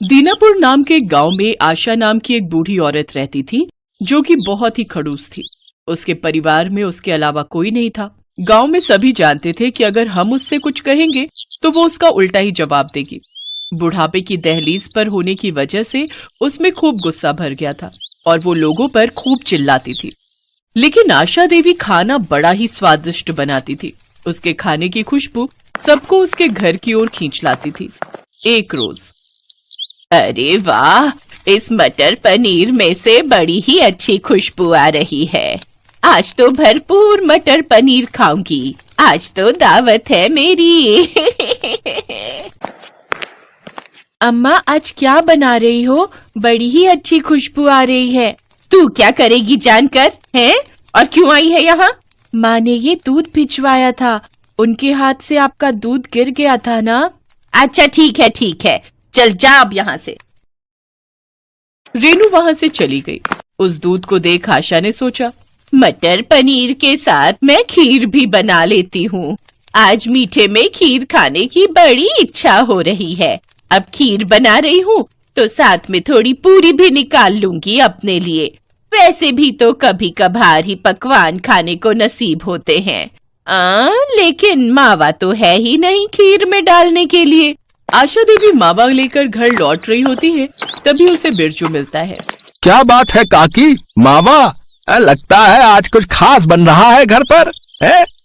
दीनापुर नाम के गांव में आशा नाम की एक बूढ़ी औरत रहती थी, जो कि बहुत ही खड़ूस थी। उसके परिवार में उसके अलावा कोई नहीं था। गांव में सभी जानते थे कि अगर हम उससे कुछ कहेंगे तो वो उसका उल्टा ही जवाब देगी। बुढ़ापे की दहलीज पर होने की वजह से उसमें खूब गुस्सा भर गया था और वो लोगों पर खूब चिल्लाती थी। लेकिन आशा देवी खाना बड़ा ही स्वादिष्ट बनाती थी। उसके खाने की खुशबू सबको उसके घर की ओर खींच लाती थी। एक रोज, अरे वाह, इस मटर पनीर में से बड़ी ही अच्छी खुशबू आ रही है। आज तो भरपूर मटर पनीर खाऊंगी। आज तो दावत है मेरी। अम्मा आज क्या बना रही हो? बड़ी ही अच्छी खुशबू आ रही है। तू क्या करेगी जानकर हैं? और क्यों आई है यहाँ? माँ ने ये दूध भिजवाया था। उनके हाथ से आपका दूध गिर गया था ना। अच्छा ठीक है, चल जा अब यहाँ से। रेनू वहां से चली गई। उस दूध को देख आशा ने सोचा, मटर पनीर के साथ मैं खीर भी बना लेती हूँ। आज मीठे में खीर खाने की बड़ी इच्छा हो रही है। अब खीर बना रही हूँ तो साथ में थोड़ी पूरी भी निकाल लूंगी अपने लिए। वैसे भी तो कभी कभार ही पकवान खाने को नसीब होते हैं। लेकिन मावा तो है ही नहीं खीर में डालने के लिए। आशा देवी मावा लेकर घर लौट रही होती है, तभी उसे बिरजू मिलता है। क्या बात है काकी, मावा? लगता है आज कुछ खास बन रहा है घर पर।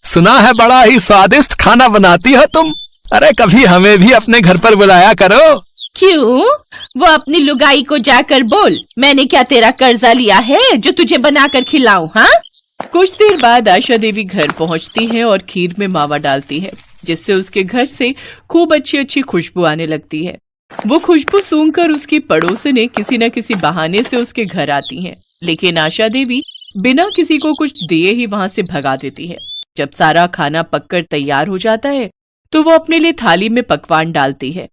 सुना है बड़ा ही स्वादिष्ट खाना बनाती हो तुम। अरे कभी हमें भी अपने घर पर बुलाया करो। क्यों? वो अपनी लुगाई को जाकर बोल, मैंने क्या तेरा कर्जा लिया है जो तुझे बनाकर खिलाऊं? हाँ? कुछ देर बाद आशा देवी घर पहुंचती है और खीर में मावा डालती है, जिससे उसके घर से खूब अच्छी अच्छी खुशबू आने लगती है। वो खुशबू सूंघकर उसकी पड़ोसने किसी न किसी बहाने से उसके घर आती हैं, लेकिन आशा देवी बिना किसी को कुछ दिए ही वहां से भगा देती है। जब सारा खाना पककर तैयार हो जाता है तो वो अपने लिए थाली में पकवान डालती है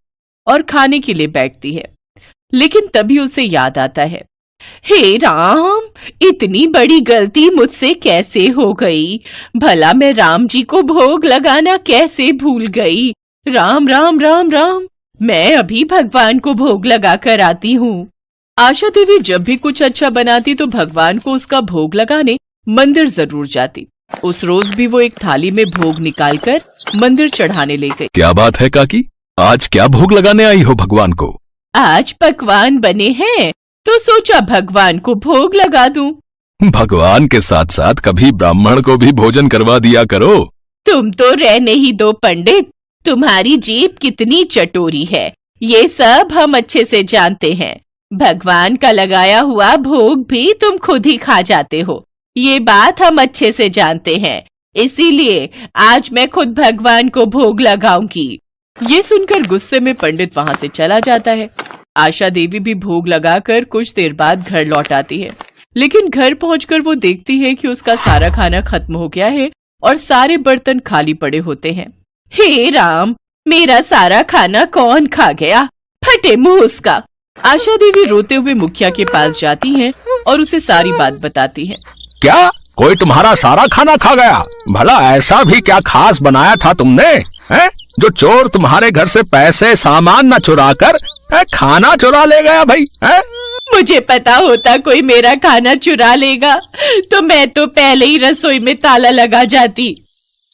और खाने के लिए बैठती है। लेकिन तभी उसे याद आता है, हे राम, इतनी बड़ी गलती मुझसे कैसे हो गई? भला मैं राम जी को भोग लगाना कैसे भूल गई? राम राम राम राम, मैं अभी भगवान को भोग लगा कर आती हूँ। आशा देवी जब भी कुछ अच्छा बनाती तो भगवान को उसका भोग लगाने मंदिर जरूर जाती। उस रोज भी वो एक थाली में भोग निकालकर मंदिर चढ़ाने ले गई। क्या बात है काकी, आज क्या भोग लगाने आई हो भगवान को? आज पकवान बने हैं तो सोचा भगवान को भोग लगा दूं। भगवान के साथ साथ कभी ब्राह्मण को भी भोजन करवा दिया करो। तुम तो रहने ही दो पंडित, तुम्हारी जीभ कितनी चटोरी है, ये सब हम अच्छे से जानते हैं। भगवान का लगाया हुआ भोग भी तुम खुद ही खा जाते हो, ये बात हम अच्छे से जानते हैं। इसीलिए आज मैं खुद भगवान को भोग लगाऊंगी। ये सुनकर गुस्से में पंडित वहां से चला जाता है। आशा देवी भी भोग लगाकर कुछ देर बाद घर लौट आती है, लेकिन घर पहुंचकर वो देखती है कि उसका सारा खाना खत्म हो गया है और सारे बर्तन खाली पड़े होते हैं। हे राम, मेरा सारा खाना कौन खा गया? फटे मुंह उसका। आशा देवी रोते हुए मुखिया के पास जाती हैं और उसे सारी बात बताती है। क्या कोई तुम्हारा सारा खाना खा गया? भला ऐसा भी क्या खास बनाया था तुमने, हैं? जो चोर तुम्हारे घर से पैसे सामान न चुरा कर खाना चुरा ले गया भाई, हैं? मुझे पता होता कोई मेरा खाना चुरा लेगा तो मैं तो पहले ही रसोई में ताला लगा जाती।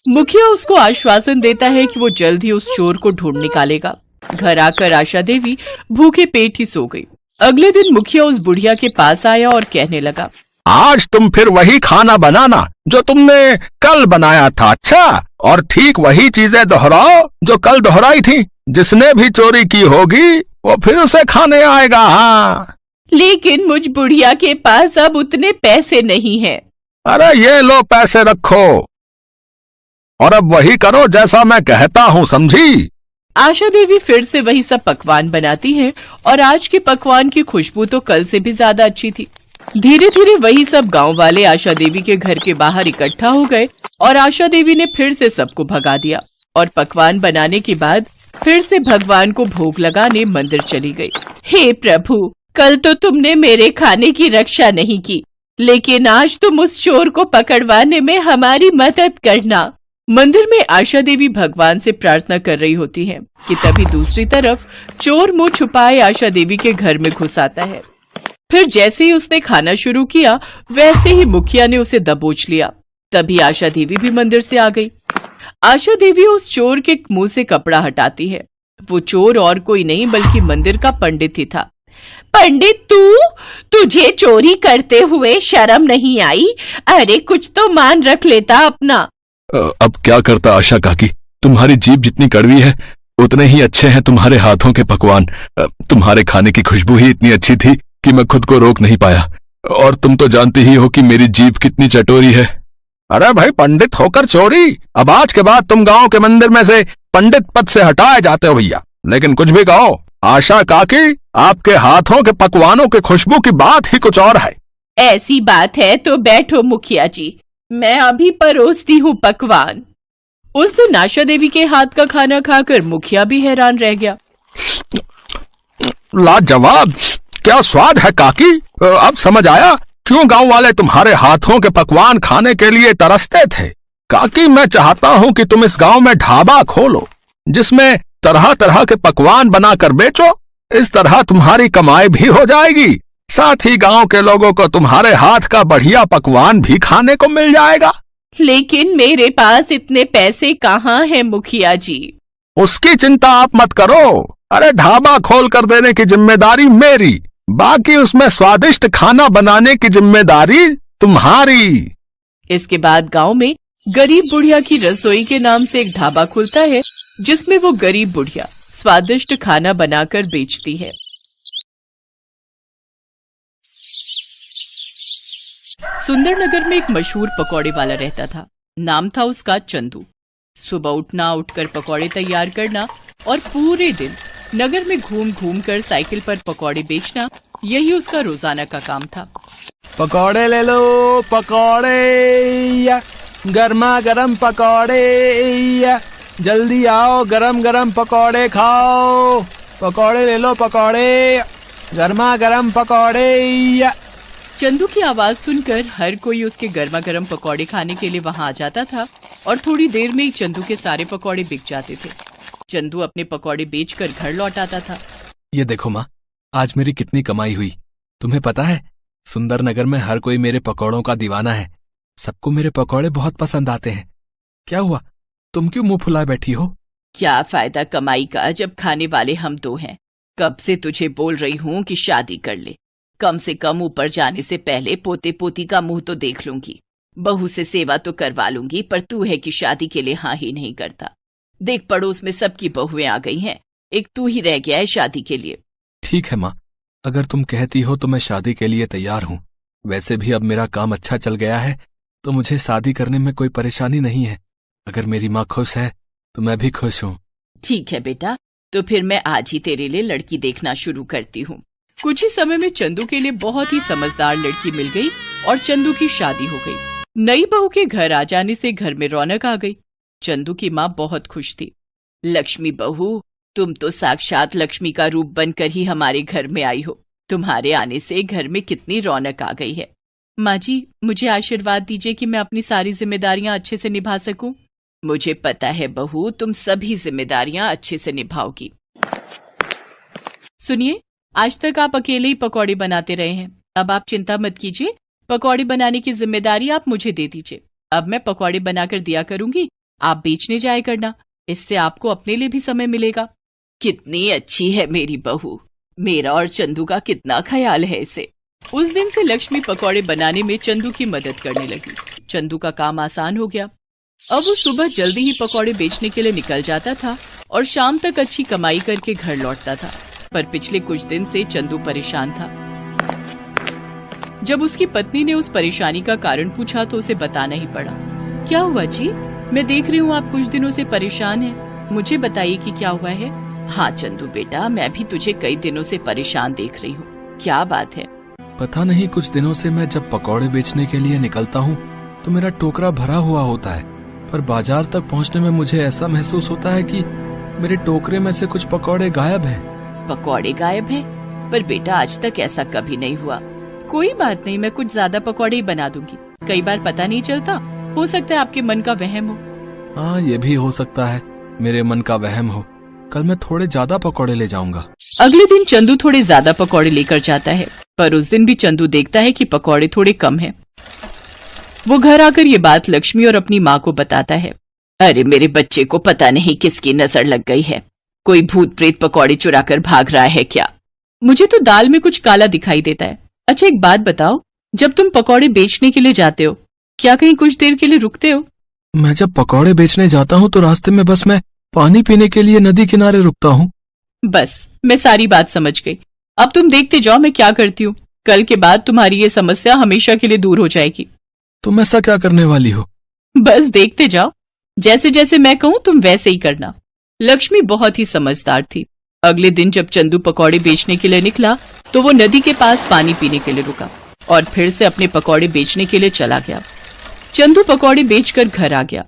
मुखिया उसको आश्वासन देता है कि वो जल्द ही उस चोर को ढूंढ निकालेगा। घर आकर आशा देवी भूखे पेट ही सो गई। अगले दिन मुखिया उस बुढ़िया के पास आया और कहने लगा, आज तुम फिर वही खाना बनाना जो तुमने कल बनाया था। अच्छा, और ठीक वही चीजें दोहराओ जो कल दोहराई थी। जिसने भी चोरी की होगी वो फिर उसे खाने आएगा। हाँ, लेकिन मुझ बुढ़िया के पास अब उतने पैसे नहीं हैं। अरे ये लो पैसे रखो और अब वही करो जैसा मैं कहता हूँ, समझी? आशा देवी फिर से वही सब पकवान बनाती है और आज के पकवान की खुशबू तो कल से भी ज्यादा अच्छी थी। धीरे धीरे वही सब गांव वाले आशा देवी के घर के बाहर इकट्ठा हो गए और आशा देवी ने फिर से सबको भगा दिया और पकवान बनाने के बाद फिर से भगवान को भोग लगाने मंदिर चली गई। हे प्रभु, कल तो तुमने मेरे खाने की रक्षा नहीं की, लेकिन आज तुम उस चोर को पकड़वाने में हमारी मदद करना। मंदिर में आशा देवी भगवान से प्रार्थना कर रही होती है कि तभी दूसरी तरफ चोर मुंह छुपाए आशा देवी के घर में घुस आता है। फिर जैसे ही उसने खाना शुरू किया वैसे ही मुखिया ने उसे दबोच लिया। तभी आशा देवी भी मंदिर से आ गई। आशा देवी उस चोर के मुंह से कपड़ा हटाती है। वो चोर और कोई नहीं बल्कि मंदिर का पंडित ही था। पंडित, तुझे चोरी करते हुए शर्म नहीं आई? अरे कुछ तो मान रख लेता अपना। अब क्या करता आशा काकी, तुम्हारी जीभ जितनी कड़वी है उतने ही अच्छे हैं तुम्हारे हाथों के पकवान। तुम्हारे खाने की खुशबू ही इतनी अच्छी थी कि मैं खुद को रोक नहीं पाया। और तुम तो जानती ही हो कि मेरी जीभ कितनी चटोरी है। अरे भाई, पंडित होकर चोरी? अब आज के बाद तुम गांव के मंदिर में से पंडित पद से हटाए जाते हो भैया। लेकिन कुछ भी कहो, आशा काकी, आपके हाथों के पकवानों की खुशबू की बात ही कुछ और है। ऐसी बात है तो बैठो मुखिया जी, मैं अभी परोसती हूँ पकवान। उस दिन आशा देवी के हाथ का खाना खाकर मुखिया भी हैरान रह गया। लाजवाब, क्या स्वाद है काकी। अब समझ आया क्यों गांव वाले तुम्हारे हाथों के पकवान खाने के लिए तरसते थे। काकी, मैं चाहता हूं कि तुम इस गांव में ढाबा खोलो जिसमें तरह तरह के पकवान बनाकर बेचो। इस तरह तुम्हारी कमाई भी हो जाएगी, साथ ही गांव के लोगों को तुम्हारे हाथ का बढ़िया पकवान भी खाने को मिल जाएगा। लेकिन मेरे पास इतने पैसे कहाँ हैं मुखिया जी? उसकी चिंता आप मत करो। अरे ढाबा खोल कर देने की जिम्मेदारी मेरी, बाकी उसमें स्वादिष्ट खाना बनाने की जिम्मेदारी तुम्हारी। इसके बाद गांव में गरीब बुढ़िया की रसोई के नाम से एक ढाबा खुलता है जिसमें वो गरीब बुढ़िया स्वादिष्ट खाना बनाकर बेचती है। सुंदरनगर में एक मशहूर पकौड़े वाला रहता था। नाम था उसका चंदू। सुबह उठकर पकौड़े तैयार करना और पूरे दिन नगर में घूम घूम कर साइकिल पर पकौड़े बेचना, यही उसका रोजाना का काम था। पकौड़े ले लो पकौड़े, गर्मा गर्म पकौड़े, जल्दी आओ गरम गरम पकौड़े खाओ। पकौड़े ले लो पकौड़े, गर्मा गर्म पकौड़े। चंदू की आवाज सुनकर हर कोई उसके गर्मा गर्म पकौड़े खाने के लिए वहां आ जाता था और थोड़ी देर में ही चंदू के सारे पकौड़े बिक जाते थे। चंदू अपने पकौड़े बेचकर घर लौट आता था। ये देखो माँ, आज मेरी कितनी कमाई हुई। तुम्हें पता है, सुंदरनगर में हर कोई मेरे पकौड़ों का दीवाना है। सबको मेरे पकौड़े बहुत पसंद आते हैं। क्या हुआ, तुम क्यों मुंह फुलाए बैठी हो? क्या फायदा कमाई का जब खाने वाले हम दो हैं। कब से तुझे बोल रही हूँ कि शादी कर ले। कम से कम ऊपर जाने से पहले पोते पोती का मुंह तो देख लूंगी। बहू से सेवा तो करवा लूंगी, पर तू है कि शादी के लिए हाँ ही नहीं करता। देख, पड़ोस में सबकी बहुएं आ गई हैं, एक तू ही रह गया है शादी के लिए। ठीक है माँ, अगर तुम कहती हो तो मैं शादी के लिए तैयार हूँ। वैसे भी अब मेरा काम अच्छा चल गया है तो मुझे शादी करने में कोई परेशानी नहीं है। अगर मेरी माँ खुश है तो मैं भी खुश हूँ। ठीक है बेटा, तो फिर मैं आज ही तेरे लिए लड़की देखना शुरू करती हूँ। कुछ ही समय में चंदू के लिए बहुत ही समझदार लड़की मिल गई और चंदू की शादी हो गई। नई बहू के घर आ जाने से घर में रौनक आ गई। चंदू की माँ बहुत खुश थी। लक्ष्मी बहू, तुम तो साक्षात लक्ष्मी का रूप बनकर ही हमारे घर में आई हो। तुम्हारे आने से घर में कितनी रौनक आ गई है। माँ जी, मुझे आशीर्वाद दीजिए कि मैं अपनी सारी जिम्मेदारियां अच्छे से निभा सकूं। मुझे पता है बहू, तुम सभी जिम्मेदारियां अच्छे से निभाओगी। सुनिए, आज तक आप अकेले ही पकौड़े बनाते रहे हैं। अब आप चिंता मत कीजिए, पकौड़े बनाने की जिम्मेदारी आप मुझे दे दीजिए। अब मैं पकौड़े बनाकर दिया करूंगी, आप बेचने जाया करना। इससे आपको अपने लिए भी समय मिलेगा। कितनी अच्छी है मेरी बहू, मेरा और चंदू का कितना ख्याल है इसे। उस दिन से लक्ष्मी पकौड़े बनाने में चंदू की मदद करने लगी। चंदू का काम आसान हो गया। अब वो सुबह जल्दी ही पकौड़े बेचने के लिए निकल जाता था और शाम तक अच्छी कमाई करके घर लौटता था। पर पिछले कुछ दिन से चंदू परेशान था। जब उसकी पत्नी ने उस परेशानी का कारण पूछा तो उसे बताना ही पड़ा। क्या हुआ जी? मैं देख रही हूँ आप कुछ दिनों से परेशान हैं। मुझे बताइए कि क्या हुआ है। हाँ चंदू बेटा, मैं भी तुझे कई दिनों से परेशान देख रही हूँ। क्या बात है? पता नहीं, कुछ दिनों से मैं जब पकौड़े बेचने के लिए निकलता हूँ तो मेरा टोकरा भरा हुआ होता है, पर बाजार तक पहुँचने में मुझे ऐसा महसूस होता है कि मेरे टोकरे में से कुछ पकौड़े गायब हैं। पकौड़े गायब हैं? पर बेटा, आज तक ऐसा कभी नहीं हुआ। कोई बात नहीं, मैं कुछ ज्यादा पकौड़े ही बना दूंगी। कई बार पता नहीं चलता, हो सकता है आपके मन का वहम हो। हाँ, ये भी हो सकता है मेरे मन का वहम हो। कल मैं थोड़े ज्यादा पकौड़े ले जाऊंगा। अगले दिन चंदू थोड़े ज्यादा पकौड़े लेकर जाता है, पर उस दिन भी चंदू देखता है कि पकौड़े थोड़े कम हैं। वो घर आकर ये बात लक्ष्मी और अपनी माँ को बताता है। अरे मेरे बच्चे को पता नहीं किसकी नजर लग गई है। कोई भूत प्रेत पकौड़े चुरा कर भाग रहा है क्या? मुझे तो दाल में कुछ काला दिखाई देता है। अच्छा एक बात बताओ, जब तुम पकौड़े बेचने के लिए जाते हो, क्या कहीं कुछ देर के लिए रुकते हो? मैं जब पकौड़े बेचने जाता हूँ तो रास्ते में बस मैं पानी पीने के लिए नदी किनारे रुकता हूँ। बस, मैं सारी बात समझ गई। अब तुम देखते जाओ मैं क्या करती हूँ। कल के बाद तुम्हारी ये समस्या हमेशा के लिए दूर हो जाएगी। तुम ऐसा क्या करने वाली हो? बस देखते जाओ, जैसे जैसे मैं कहूँ तुम वैसे ही करना। लक्ष्मी बहुत ही समझदार थी। अगले दिन जब चंदू पकौड़े बेचने के लिए निकला तो वो नदी के पास पानी पीने के लिए रुका और फिर से अपने पकौड़े बेचने के लिए चला गया। चंदू पकौड़े बेचकर घर आ गया।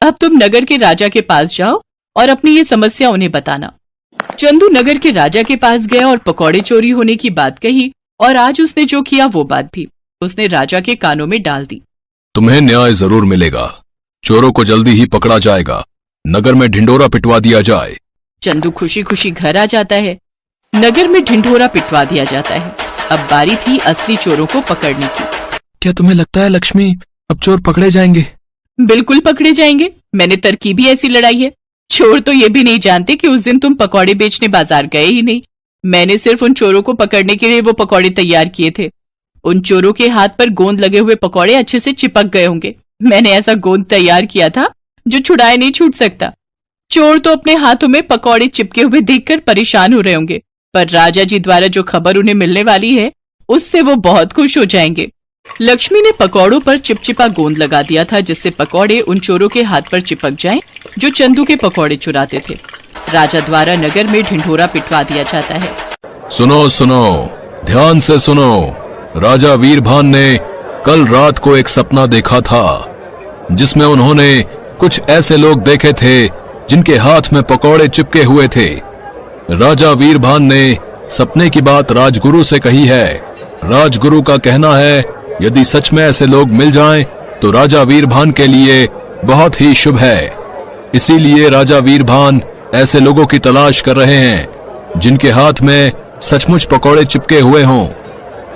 अब तुम नगर के राजा के पास जाओ और अपनी ये समस्या उन्हें बताना। चंदू नगर के राजा के पास गया और पकौड़े चोरी होने की बात कही, और आज उसने जो किया वो बात भी उसने राजा के कानों में डाल दी। तुम्हें न्याय जरूर मिलेगा। चोरों को जल्दी ही पकड़ा जाएगा। नगर में ढिंढोरा पिटवा दिया जाए। चंदू खुशी खुशी घर आ जाता है। नगर में ढिंढोरा पिटवा दिया जाता है। अब बारी थी असली चोरों को पकड़ने की। क्या तुम्हें लगता है लक्ष्मी अब चोर पकड़े जाएंगे? बिल्कुल पकड़े जाएंगे। मैंने तरकीब ही ऐसी लड़ाई है। चोर तो ये भी नहीं जानते कि उस दिन तुम पकौड़े बेचने बाजार गए ही नहीं। मैंने सिर्फ उन चोरों को पकड़ने के लिए वो पकौड़े तैयार किए थे। उन चोरों के हाथ पर गोंद लगे हुए पकौड़े अच्छे से चिपक गए होंगे। मैंने ऐसा गोंद तैयार किया था जो छुड़ाए नहीं छूट सकता। चोर तो अपने हाथों में पकौड़े चिपके हुए देखकर परेशान हो रहे होंगे, पर राजा जी द्वारा जो खबर उन्हें मिलने वाली है उससे वो बहुत खुश हो जाएंगे। लक्ष्मी ने पकौड़ों पर चिपचिपा गोंद लगा दिया था, जिससे पकौड़े उन चोरों के हाथ पर चिपक जाएं जो चंदू के पकौड़े चुराते थे। राजा द्वारा नगर में ढिंढोरा पिटवा दिया जाता है। सुनो सुनो, ध्यान से सुनो। राजा वीरभान ने कल रात को एक सपना देखा था, जिसमें उन्होंने कुछ ऐसे लोग देखे थे जिनके हाथ में पकौड़े चिपके हुए थे। राजा वीरभान ने सपने की बात राजगुरु से कही है। राजगुरु का कहना है यदि सच में ऐसे लोग मिल जाएं तो राजा वीरभान के लिए बहुत ही शुभ है। इसीलिए राजा वीरभान ऐसे लोगों की तलाश कर रहे हैं जिनके हाथ में सचमुच पकौड़े चिपके हुए हों।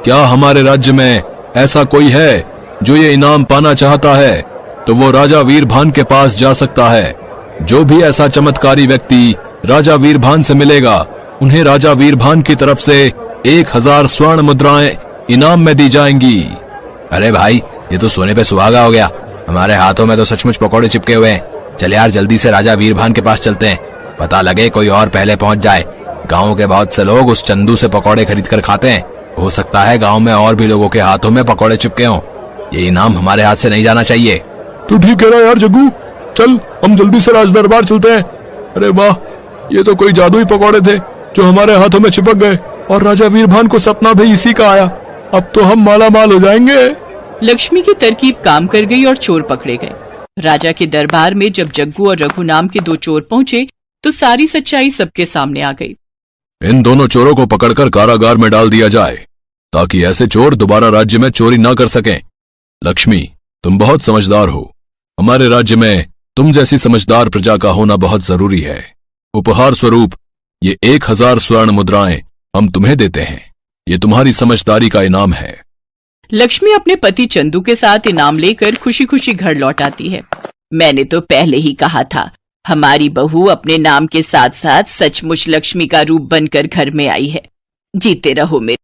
क्या हमारे राज्य में ऐसा कोई है जो ये इनाम पाना चाहता है तो वो राजा वीरभान के पास जा सकता है। जो भी ऐसा चमत्कारी व्यक्ति राजा वीरभान से मिलेगा उन्हें राजा वीरभान की तरफ से 1000 स्वर्ण मुद्राएं इनाम में दी जाएंगी। अरे भाई, ये तो सोने पे सुहागा हो गया। हमारे हाथों में तो सचमुच पकौड़े चिपके हुए हैं। चल यार, जल्दी से राजा वीरभान के पास चलते हैं। पता लगे कोई और पहले पहुंच जाए। गांव के बहुत से लोग उस चंदू से पकौड़े खरीद कर खाते हैं। हो सकता है गांव में और भी लोगों के हाथों में पकौड़े चिपके हों। ये इनाम हमारे हाथ से नहीं जाना चाहिए। तू ठीक कह रहा है यार जग्गू, चल हम जल्दी से राज दरबार चलते हैं। अरे वाह, ये तो कोई जादुई पकौड़े थे जो हमारे हाथों में चिपक गए, और राजा वीरभान को सपना भी इसी का आया। अब तो हम माला माल हो जाएंगे। लक्ष्मी की तरकीब काम कर गई और चोर पकड़े गए। राजा के दरबार में जब जग्गू और रघु नाम के 2 चोर पहुंचे तो सारी सच्चाई सबके सामने आ गई। इन दोनों चोरों को पकड़कर कारागार में डाल दिया जाए ताकि ऐसे चोर दोबारा राज्य में चोरी ना कर सकें। लक्ष्मी, तुम बहुत समझदार हो। हमारे राज्य में तुम जैसी समझदार प्रजा का होना बहुत जरूरी है। उपहार स्वरूप ये 1000 स्वर्ण मुद्राएं हम तुम्हें देते हैं। ये तुम्हारी समझदारी का इनाम है। लक्ष्मी अपने पति चंदू के साथ इनाम लेकर खुशी खुशी घर लौट आती है। मैंने तो पहले ही कहा था, हमारी बहू अपने नाम के साथ साथ सचमुच लक्ष्मी का रूप बनकर घर में आई है। जीते रहो मेरे